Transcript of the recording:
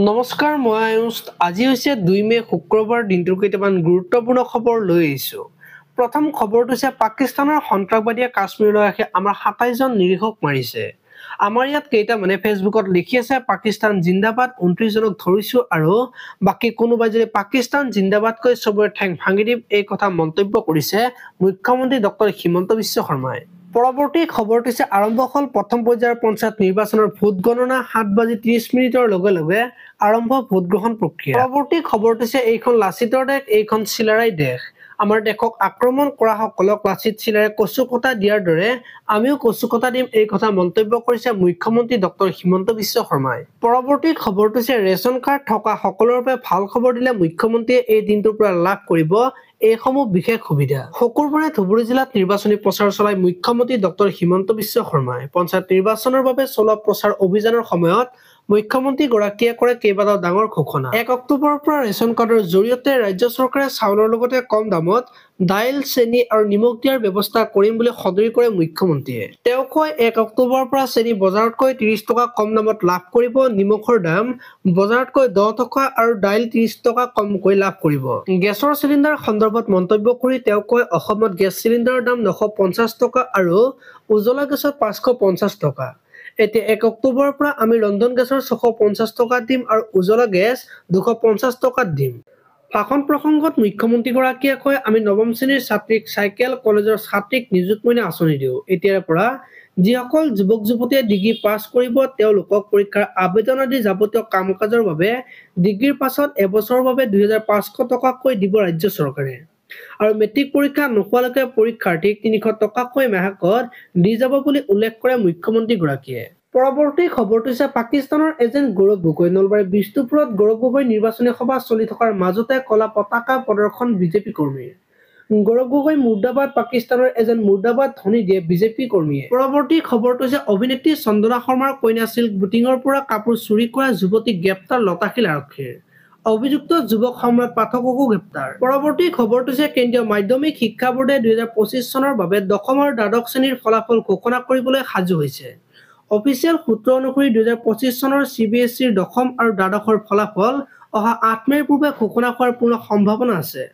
নমস্কাৰ, মই আয়ুষ। আজি হৈছে 2 মে শুক্ৰবাৰ। দিনটোৰ কেইটামান গুৰুত্বপূৰ্ণ খবৰ লৈ আহিছোঁ। প্ৰথম খবৰটো হৈছে পাকিস্তানৰ সন্ত্ৰাসবাদীয়ে কাশ্মীৰলৈ আহি আমাৰ 27 জন নিৰীহক মাৰিছে। আমাৰ ইয়াত কেইটামানে ফেচবুকত লিখি আছে পাকিস্তান জিন্দাবাদ, 29 জনক ধৰিছোঁ, আৰু বাকী কোনোবাই যদি পাকিস্তান জিন্দাবাদ কৈ চবৰে ঠেং ভাঙি দিম এই কথা মন্তব্য কৰিছে মুখ্যমন্ত্ৰী ডক্টৰ হিমন্ত বিশ্ব শৰ্মাই। পৰৱৰ্তী খবৰটো হৈছে আৰম্ভ হ'ল প্ৰথম পৰ্যায়ৰ পঞ্চায়ত নিৰ্বাচনৰ ভোট গণনা। 7:30 লগে লগে আৰম্ভ ভোট গ্ৰহণ প্ৰক্ৰিয়া। পৰৱৰ্তী খবৰটো হৈছে এইখন লাচিতৰ দেশ, এইখন চিলাৰায় দেশ। আমাৰ দেশক আক্ৰমণ কৰা সকলক লাচিত চিলাৰে কচু কটা দিয়াৰ দৰে আমিও কচু কটা দিম এই কথা মন্তব্য কৰিছে মুখ্যমন্ত্ৰী ডক্টৰ হিমন্ত বিশ্ব শৰ্মাই। পৰৱৰ্তী খবৰটো হৈছে ৰেচন কাৰ্ড থকা সকলৰ বাবে ভাল খবৰ দিলে মুখ্যমন্ত্ৰীয়ে। এই দিনটোৰ পৰা লাভ কৰিব এইসমূহ বিশেষ সুবিধা। শুকুৰবাৰে ধুবুৰী জিলাত নিৰ্বাচনী প্ৰচাৰ চলাই মুখ্যমন্ত্ৰী ডক্টৰ হিমন্ত বিশ্ব শৰ্মাই। পঞ্চায়ত নিৰ্বাচনৰ বাবে চলোৱা প্ৰচাৰ অভিযানৰ সময়ত মুখ্যমন্ত্ৰীগৰাকীয়ে কৰে কেইবাটাও ডাঙৰ ঘোষণা। 1 অক্টোবৰৰ পৰা ৰেচন কাৰ্ডৰ জৰিয়তে ৰাজ্য চৰকাৰে চাউলৰ লগতে কম দামত দাইল, চেনি আৰু নিমখ দিয়াৰ ব্যৱস্থা কৰিম বুলি সদৰি কৰে মুখ্যমন্ত্ৰীয়ে। তেওঁ কয় 1 অক্টোবৰৰ পৰা চেনি বজাৰতকৈ 30 টকা কম দামত লাভ কৰিব, নিমখৰ দাম বজাৰতকৈ 10 টকা আৰু দাইল 30 টকা কমকৈ লাভ কৰিব। গেছৰ চিলিণ্ডাৰ সন্দৰ্ভত মন্তব্য কৰি তেওঁ কয় অসমত গেছ চিলিণ্ডাৰৰ দাম 950 টকা আৰু উজলা গেছত 550 টকা। এতিয়া 1 অক্টোবৰৰ পৰা আমি ৰন্ধন গেছৰ 650 টকাত দিম আৰু উজলা গেছ 250 টকাত দিম। ভাষণ প্ৰসংগত মুখ্যমন্ত্ৰীগৰাকীয়ে কয় আমি নৱম শ্ৰেণীৰ ছাত্ৰীক চাইকেল, কলেজৰ ছাত্ৰীক নিযুত মইনা আঁচনি দিওঁ। এতিয়াৰ পৰা যিসকল যুৱক যুৱতীয়ে ডিগ্ৰী পাছ কৰিব তেওঁলোকক পৰীক্ষাৰ আবেদন আদি যাৱতীয় কাম কাজৰ বাবে ডিগ্ৰীৰ পাছত এবছৰৰ বাবে 2500 টকাকৈ দিব ৰাজ্য চৰকাৰে। আৰু মেট্ৰিক পৰীক্ষা নোহোৱালৈকে পৰীক্ষাৰ্থীক 300 টকাকৈ মাহেকত দি যাব বুলি উল্লেখ কৰে মুখ্যমন্ত্ৰীগৰাকীয়ে। পৰৱৰ্তী খবৰটো হৈছে পাকিস্তানৰ এজেণ্ট গৌৰৱ গগৈ। নলবাৰীৰ বিষ্ণুপুৰত গৌৰৱ গগৈৰ নিৰ্বাচনী সভা চলি থকাৰ মাজতে কলা পতাকা প্ৰদৰ্শন বিজেপি কৰ্মীৰ। গৌৰৱ গগৈ মুৰ্দাবাদ, পাকিস্তানৰ এজেণ্ট মুৰ্দাবাদ ধ্বনি দিয়ে বিজেপি কৰ্মীয়ে। পৰৱৰ্তী খবৰটো হৈছে অভিনেত্ৰী চন্দনা শৰ্মাৰ কন্যা চিল্ক বুটিঙৰ পৰা কাপোৰ চুৰি কৰা যুৱতীক গ্ৰেপ্তাৰ লতাশিল আৰক্ষীৰ। অভিযুক্ত যুৱক সম্ৰাট পাঠককো গ্ৰেপ্তাৰ। পৰৱৰ্তী খবৰটো হৈছে কেন্দ্ৰীয় মাধ্যমিক শিক্ষা বোৰ্ডে 2025 চনৰ বাবে দশম আৰু দ্বাদশ শ্ৰেণীৰ ফলাফল ঘোষণা কৰিবলৈ সাজু হৈছে। অফিচিয়েল সূত্ৰ অনুসৰি 2025 চনৰ CBSEৰ দশম আৰু দ্বাদশৰ ফলাফল অহা 8 মেৰ পূৰ্বে ঘোষণা হোৱাৰ পূৰ্ণ সম্ভাৱনা আছে।